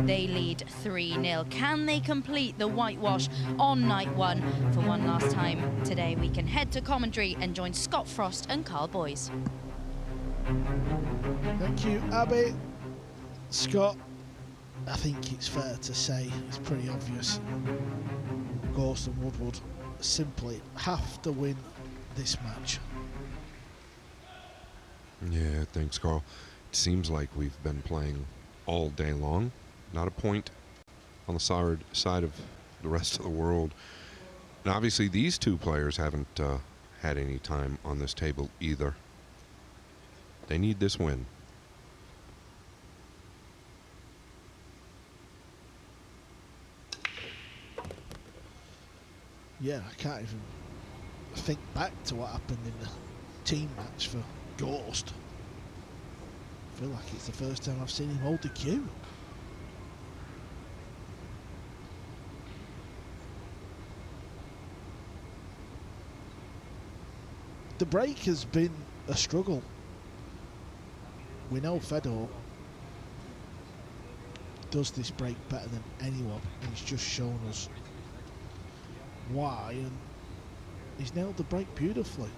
They lead 3-0. Can they complete the whitewash on night one? For one last time today, we can head to commentary and join Scott Frost and Carl Boys. Thank you, Abby. Scott, I think it's fair to say it's pretty obvious. Gorst and Woodward simply have to win this match. Yeah, thanks, Carl. It seems like we've been playing all day long. Not a point on the side of the rest of the world. And obviously these two players haven't had any time on this table either. They need this win. Yeah, I can't even think back to what happened in the team match for Gorst. I feel like it's the first time I've seen him hold the cue. The break has been a struggle. We know Fedor does this break better than anyone, and he's just shown us why, and he's nailed the break beautifully.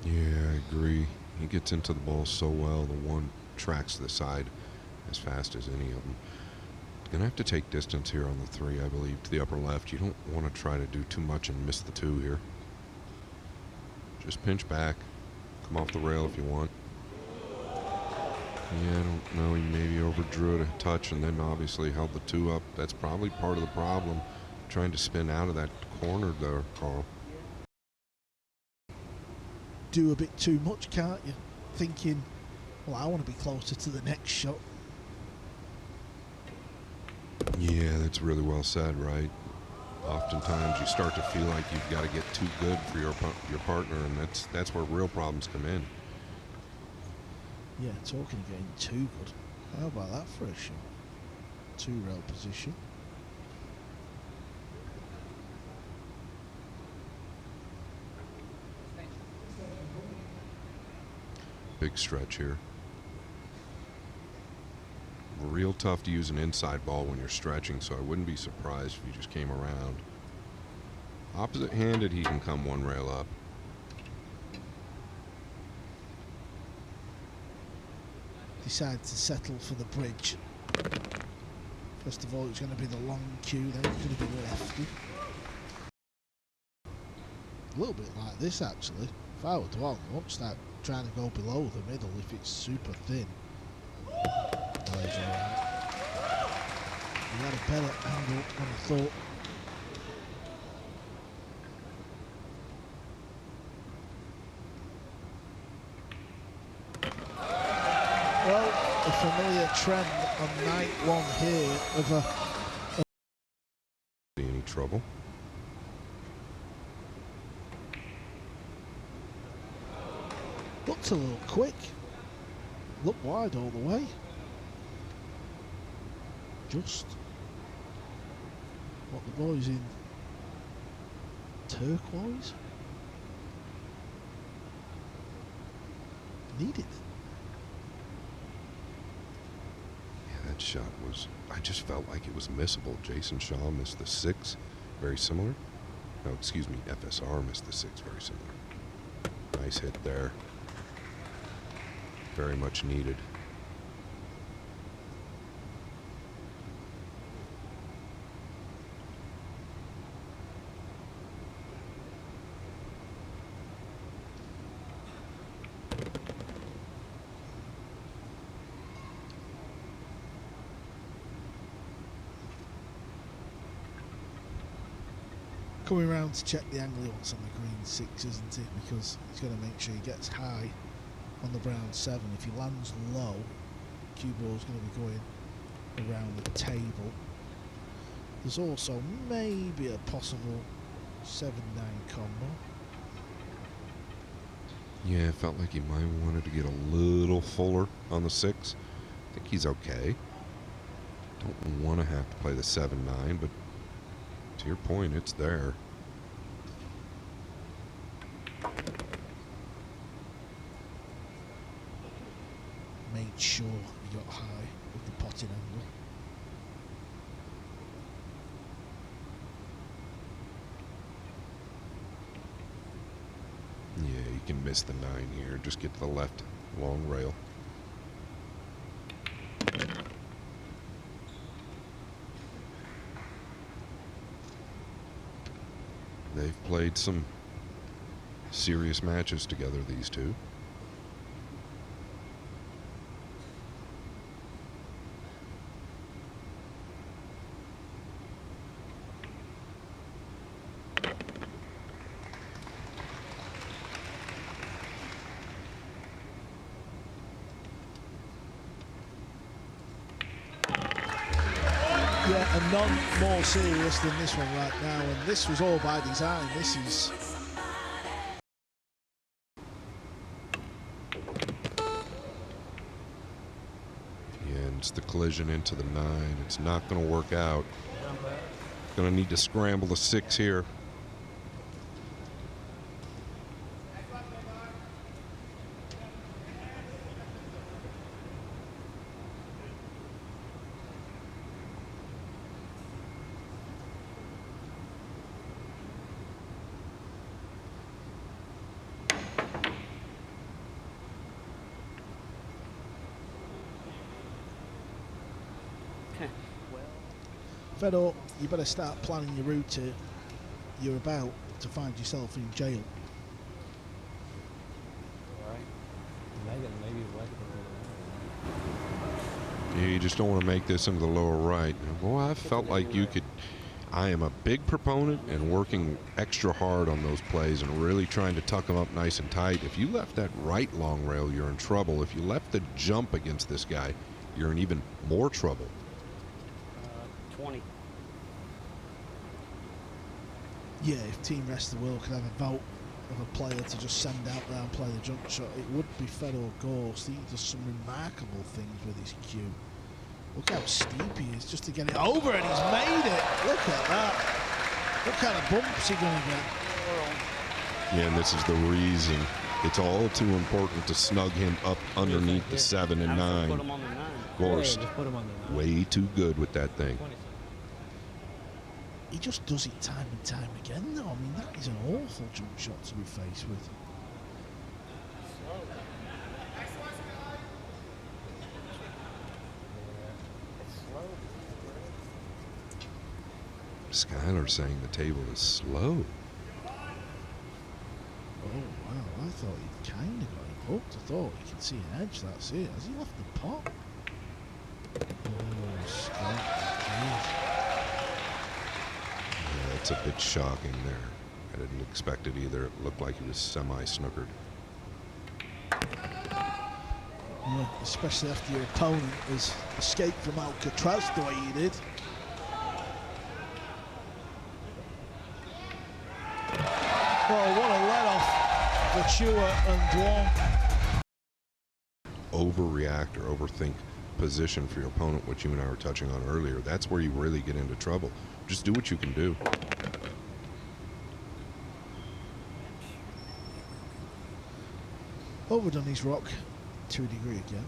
Yeah, I agree. He gets into the ball so well. The one tracks the side as fast as any of them. Gonna have to take distance here on the three, I believe, to the upper left. You don't want to try to do too much and miss the two here. Just pinch back. Come off the rail if you want. Yeah, I don't know. He maybe overdrew it a touch and then obviously held the two up. That's probably part of the problem. Trying to spin out of that corner there, Carl. Do a bit too much, can't you? Thinking, well, I want to be closer to the next shot. Yeah, that's really well said, right? Oftentimes you start to feel like you've got to get too good for your partner, and that's where real problems come in. Yeah, talking of getting too good. How about that for a shot? Two-rail position. Big stretch here. Real tough to use an inside ball when you're stretching, so I wouldn't be surprised if he just came around. Opposite-handed, he can come one rail up. Decide to settle for the bridge. First of all, it's going to be the long cue, then it's going to be the lefty. A little bit like this, actually. If I were Duong, I won't start trying to go below the middle if it's super thin. Oh, he's alright. He had a better angle than I thought. Well, a familiar trend on night one here of Any trouble? looked a little quick. Looked wide all the way. Just what the boys in turquoise needed. Yeah, that shot was, I just felt like it was missable. Jason Shaw missed the 6, very similar. No, excuse me, FSR missed the 6, very similar. Nice hit there. Very much needed. Coming round to check the angle he wants on the green 6, isn't it? Because he's got to make sure he gets high on the brown 7. If he lands low, cue ball's going to be going around the table. There's also maybe a possible 7-9 combo. Yeah, it felt like he might have wanted to get a little fuller on the 6. I think he's okay. Don't want to have to play the 7-9, but to your point, it's there. Made sure he got high with the potting angle. Yeah, you can miss the 9 here. Just get to the left long rail. They've played some serious matches together, these two. Yeah, and none more serious than this one right now, and this was all by design. This is... Yeah, and it's the collision into the 9. It's not going to work out. Going to need to scramble the 6 here. Fedor, you better start planning your route here. You're about to find yourself in jail. Yeah, you just don't want to make this into the lower right. Well, I felt like you could. I am a big proponent and working extra hard on those plays and really trying to tuck them up nice and tight. If you left that right long rail, you're in trouble. If you left the jump against this guy, you're in even more trouble. 20. Yeah, if Team Rest of the World could have a vote of a player to just send out there and play the jump shot, it would be Fedor Gorst. He does some remarkable things with his cue. Look how steep he is just to get it over, and he's made it. Look at that. What kind of bumps he going to get? Yeah, and this is the reason it's all too important to snug him up underneath the 7 and 9. Gorst, way too good with that thing. He just does it time and time again, though. I mean, that is an awful jump shot to be faced with. Skyler saying the table is slow. Oh, wow. I thought he'd kind of got him hooked. I thought he could see an edge. That's it. Has he left the pot? Oh, Scott. Yeah, it's a bit shocking there. I didn't expect it either. It looked like he was semi-snookered. Yeah, especially after your opponent has escaped from Alcatraz the way he did. Well, what a let-off for Chua and Duong. Overreact or overthink position for your opponent, which you and I were touching on earlier. That's where you really get into trouble. Just do what you can do. Overdone his rock to a degree again,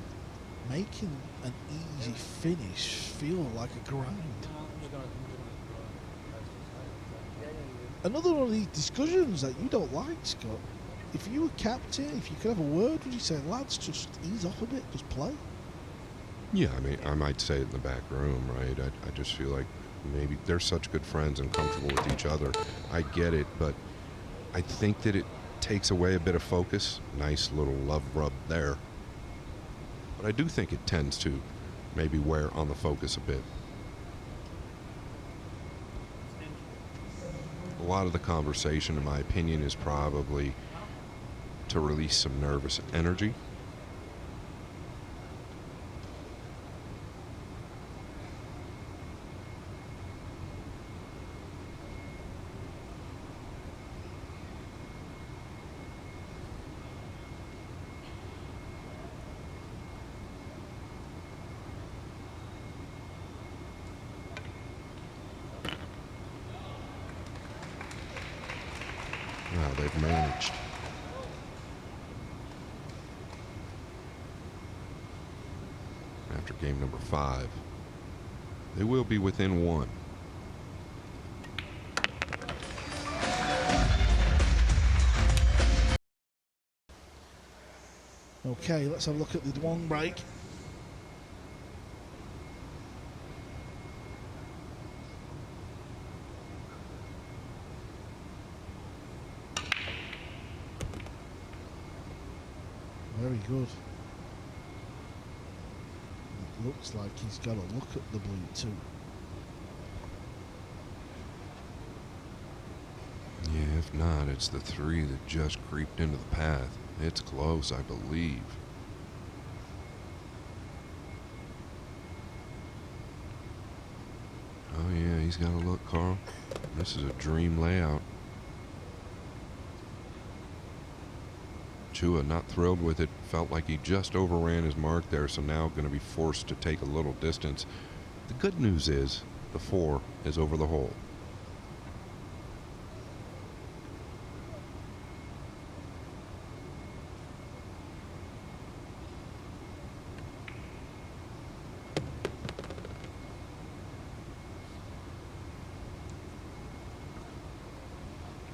making an easy finish feel like a grind. Another one of these discussions that you don't like, Scott. If you were captain, if you could have a word, would you say, lads, just ease off a bit, just play? Yeah, I mean, I might say it in the back room, right? I just feel like maybe they're such good friends and comfortable with each other. I get it, but I think that it takes away a bit of focus. Nice little love rub there. But I do think it tends to maybe wear on the focus a bit. A lot of the conversation, in my opinion, is probably to release some nervous energy. Wow, they've managed. after game number 5. They will be within 1. Okay, let's have a look at the Duong break. Very good. It looks like he's got a look at the blue too. Yeah, if not, it's the 3 that just creeped into the path. It's close, I believe. Oh yeah, he's got a look, Carl. This is a dream layout. Chua not thrilled with it, felt like he just overran his mark there, so now going to be forced to take a little distance. The good news is the 4 is over the hole.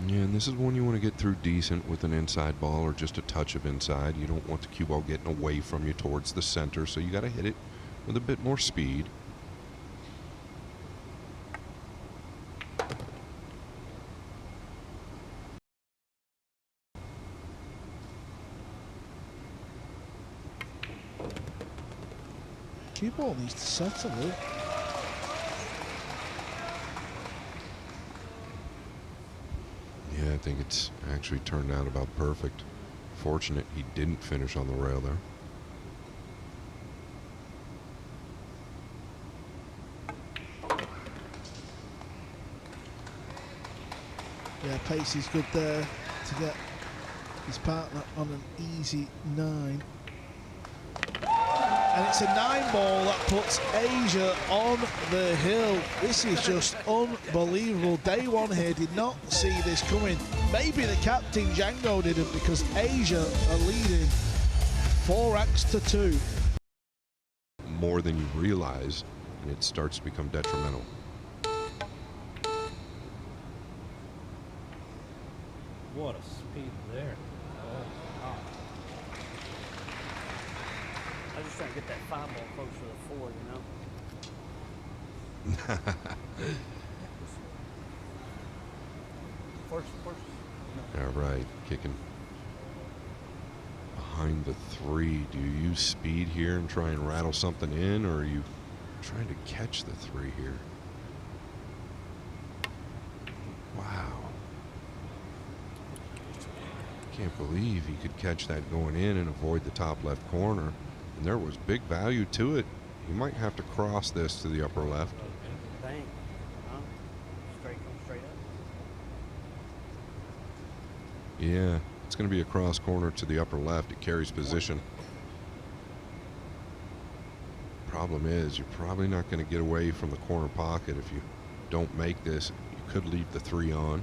Yeah, and this is one you want to get through decent with an inside ball or just a touch of inside. You don't want the cue ball getting away from you towards the center, so you got to hit it with a bit more speed. Cue ball needs to settle it. Yeah, I think it's actually turned out about perfect. Fortunate he didn't finish on the rail there. Yeah, pace is good there to get his partner on an easy 9. And it's a 9 ball that puts Asia on the hill. This is just unbelievable. Day 1 here did not see this coming. Maybe the captain Django didn't, because Asia are leading 4x2. More than you realize, and it starts to become detrimental. What a speed there. Oh, God. I was just trying to get that 5 ball closer to the 4, you know? First. All right, kicking behind the 3. Do you use speed here and try and rattle something in, or are you trying to catch the 3 here? Wow. Can't believe he could catch that going in and avoid the top left corner. And there was big value to it. He might have to cross this to the upper left. Bang. Huh? Straight up. Yeah, it's going to be a cross corner to the upper left. It carries position. Problem is, you're probably not going to get away from the corner pocket if you don't make this. You could leave the 3 on.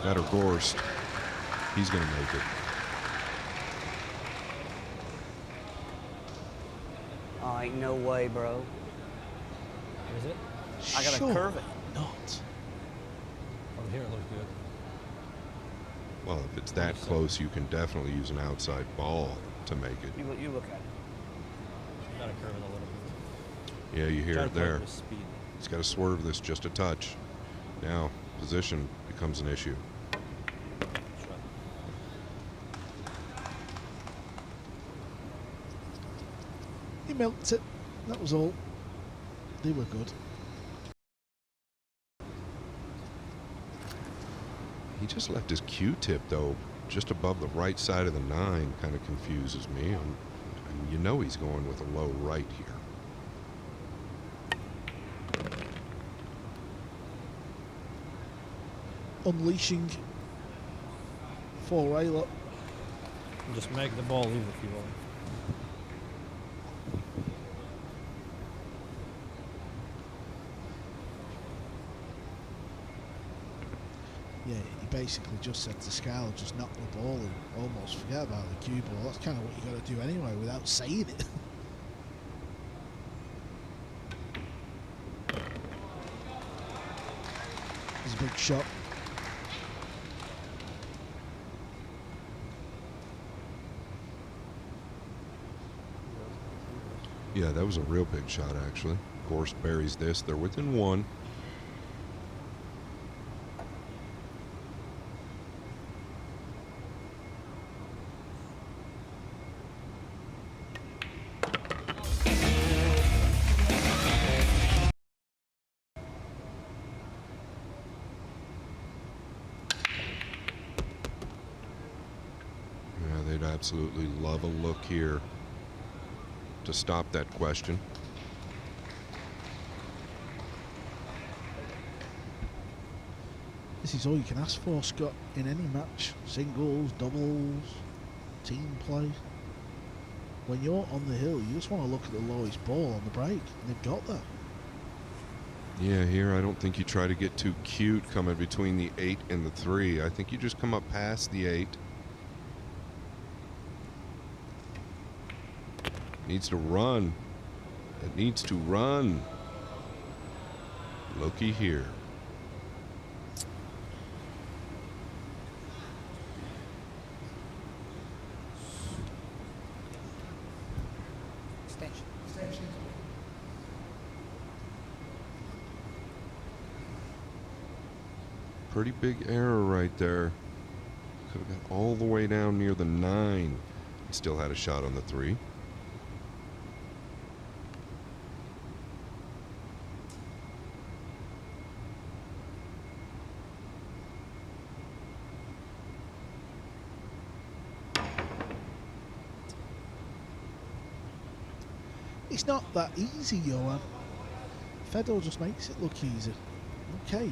That or Gorst. He's going to make it. Oh, ain't no way, bro. Is it? I gotta Sure curve it. Not. From here it looks good. Well, if it's that close, you can definitely use an outside ball to make it. You look at it. Gotta curve it a little bit. Yeah, you hear Try it to play there. with speed. He's got to swerve this just a touch. Now, position becomes an issue. That's right. He milked it. That was all. They were good. He just left his Q-tip, though, just above the right side of the 9. Kind of confuses me. You know he's going with a low right here. Unleashing for Rayla. Just make the ball leave if you want. Yeah, he basically just said to Skyler, just knock the ball in, almost forget about the cue ball. That's kind of what you got to do anyway, without saying it. It's a big shot. Yeah, that was a real big shot, actually. Gorst buries this. They're within one. Yeah, they'd absolutely love a look here to stop that question. This is all you can ask for, Scott, in any match. Singles, doubles, team play. When you're on the hill, you just want to look at the lowest ball on the break, and they've got that. Yeah, here I don't think you try to get too cute coming between the 8 and the 3. I think you just come up past the 8. Needs to run. It needs to run. Looky here. Extension. Pretty big error right there. Could have got all the way down near the 9. Still had a shot on the 3. It's not that easy, Johann. Fedor just makes it look easy. Okay.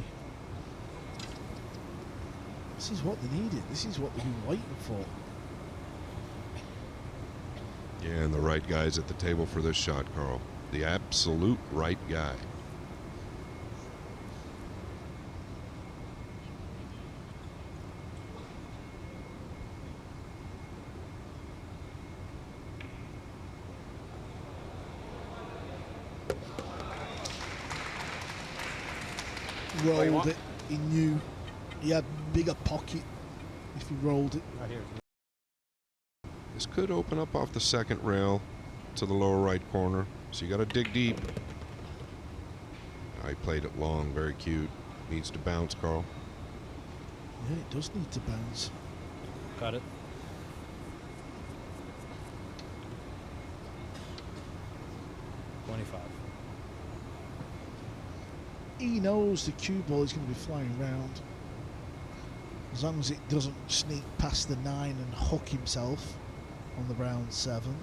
This is what they needed. This is what they've been waiting for. Yeah, and the right guy's at the table for this shot, Carl. The absolute right guy. Rolled it. He knew he had bigger pocket if he rolled it. Right here. This could open up off the second rail to the lower right corner, so you got to dig deep. I played it long, very cute. Needs to bounce, Carl. Yeah, it does need to bounce. Got it. $25. He knows the cue ball is going to be flying round. As long as it doesn't sneak past the 9 and hook himself on the round 7.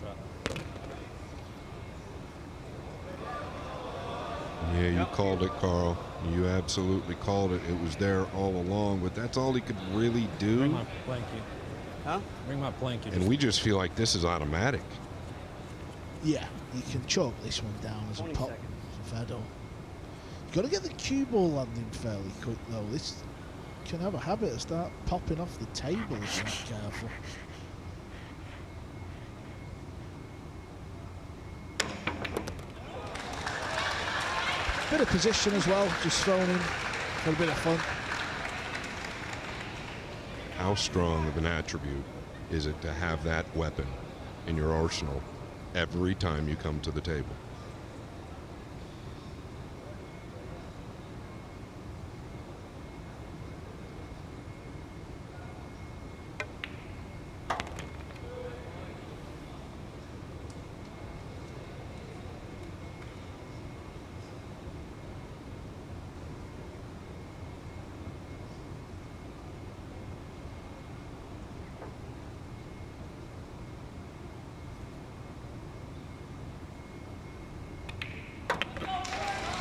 Shot. Yeah, you called it, Carl. You absolutely called it. It was there all along, but that's all he could really Bring do. my blanket. Huh? Bring my blanket. And we just feel like this is automatic. Yeah, you can chalk this one down as a 20 pop seconds. for Fedor. You've got to get the cue ball landing fairly quick though. This can have a habit of start popping off the table if you're not careful. Bit of position as well, just thrown in for a bit of fun. How strong of an attribute is it to have that weapon in your arsenal every time you come to the table?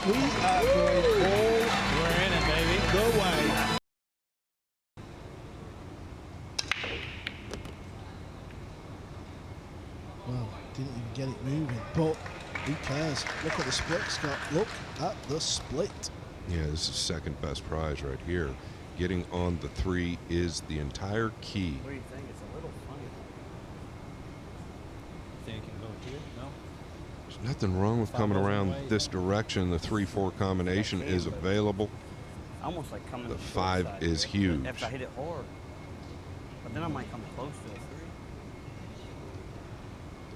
We are going all We're in it, baby. the way. Well, didn't even get it moving, but Who cares? Look at the split, Scott. Look at the split. Yeah, this is second best prize right here. Getting on the 3 is the entire key. What do you think? It's a little funny. Think you can go here? No? There's nothing wrong with coming around this direction. The 3-4 combination is available. Almost like coming The to 5 side is here. huge. If I hit it hard. But then I might come close to a 3.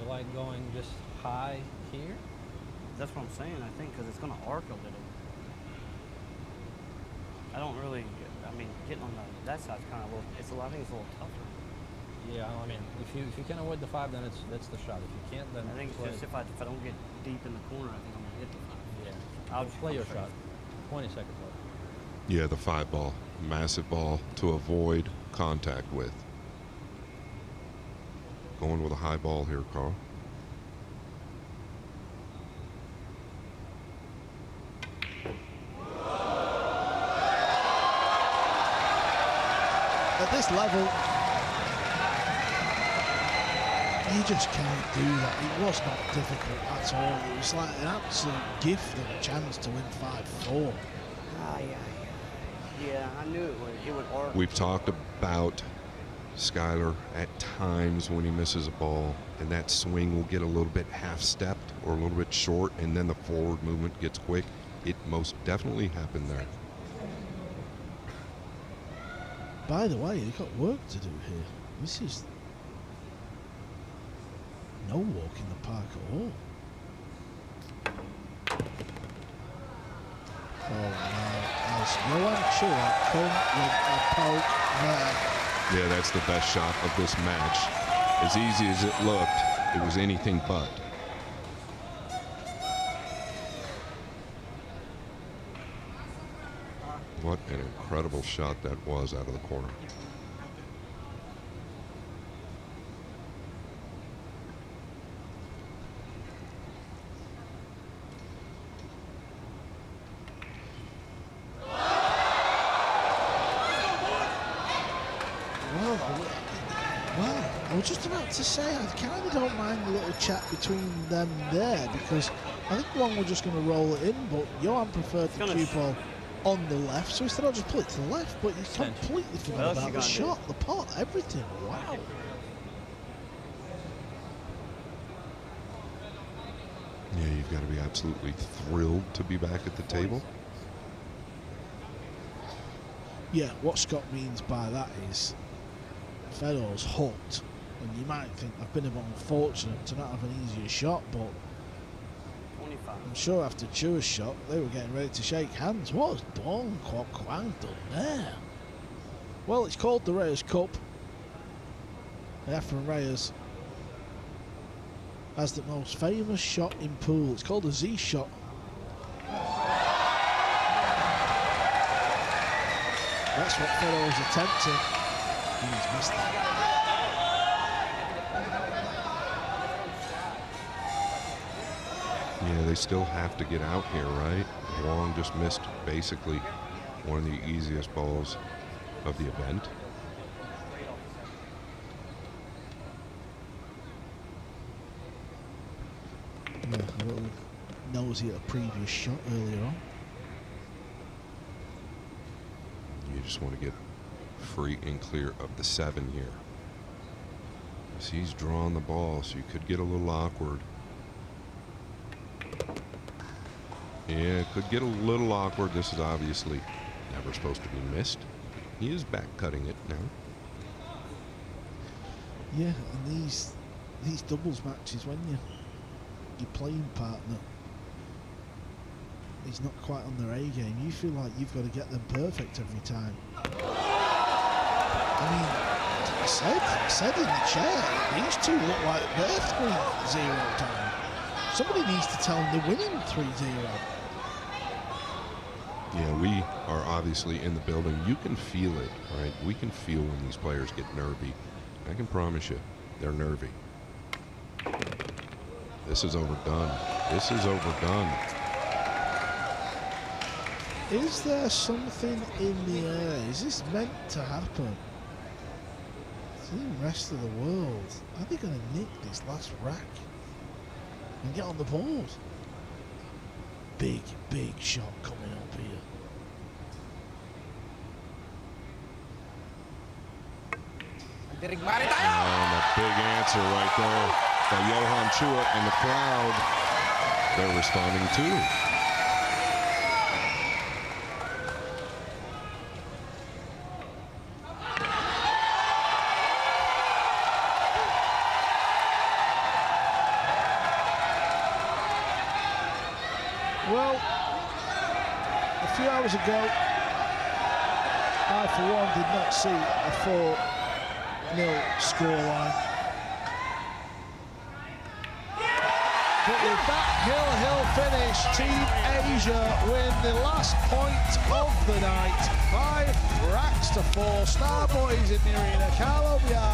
You like going just high here? That's what I'm saying, I think, because it's going to arc a little. I don't really, I mean, getting on that side's kind of a little, I think it's a little tougher. Yeah, I mean, if you can avoid the 5, then that's the shot. If you can't, then I think it's play. just if I don't get deep in the corner, I think I'm going to hit the 5. Yeah. I'll just Play your come shot. 20 seconds left. Yeah, the 5 ball. Massive ball to avoid contact with. Going with a high ball here, Carl. At this level, you just can't do that. It was not difficult at all. It was like an absolute gift of a chance to win 5-4. Yeah, I knew it would arc. We've talked about Skyler at times when he misses a ball, and that swing will get a little bit half-stepped or a little bit short, and then the forward movement gets quick. It most definitely happened there. By the way, you've got work to do here. This is no walk in the park at all. Oh no, as Johann Chua come with a poke there. Yeah, that's the best shot of this match. As easy as it looked, it was anything but. What an incredible shot that was out of the corner. Well, I was just about to say, I kind of don't mind the little chat between them there, because I think one was just going to roll it in, but Johann preferred the cue ball on the left, so instead I'll just pull it to the left, but you completely forgot about the shot, the pot, everything. Wow. Yeah, you've got to be absolutely thrilled to be back at the table. Yeah, what Scott means by that is Fedor's hooked, and you might think I've been a bit unfortunate to not have an easier shot, but 25. I'm sure after Chua's shot, they were getting ready to shake hands. What has Duong Quoc Hoang done there? Well, it's called the Reyes Cup. Efren Reyes has the most famous shot in pool. It's called a Z shot. That's what Fedor was attempting. He's missed that. Yeah, they still have to get out here, right? Duong just missed basically one of the easiest balls of the event. Yeah, a little nosy at a previous shot earlier on. You just want to get free and clear of the 7 here. As he's drawing the ball, so you could get a little awkward. Yeah, it could get a little awkward. This is obviously never supposed to be missed. He is back cutting it now. Yeah, and these doubles matches, when your playing partner is not quite on their A game, you feel like you've got to get them perfect every time. I mean, I said in the chair, these two look like they're 3-0 time. Somebody needs to tell them they're winning 3-0. Yeah, we are obviously in the building. You can feel it, right? We can feel when these players get nervy. I can promise you, they're nervy. This is overdone. This is overdone. Is there something in the air? Is this meant to happen? To the rest of the world, are they going to nick this last rack? and get on the board. Big shot coming up here. And a big answer right there by Johann Chua, and the crowd, they're responding too. Well, a few hours ago, I for one did not see a 4-0 scoreline. But with that hill finish, Team Asia win the last point of the night. 5 racks to 4. Starboys in the arena. Carlo Biaggi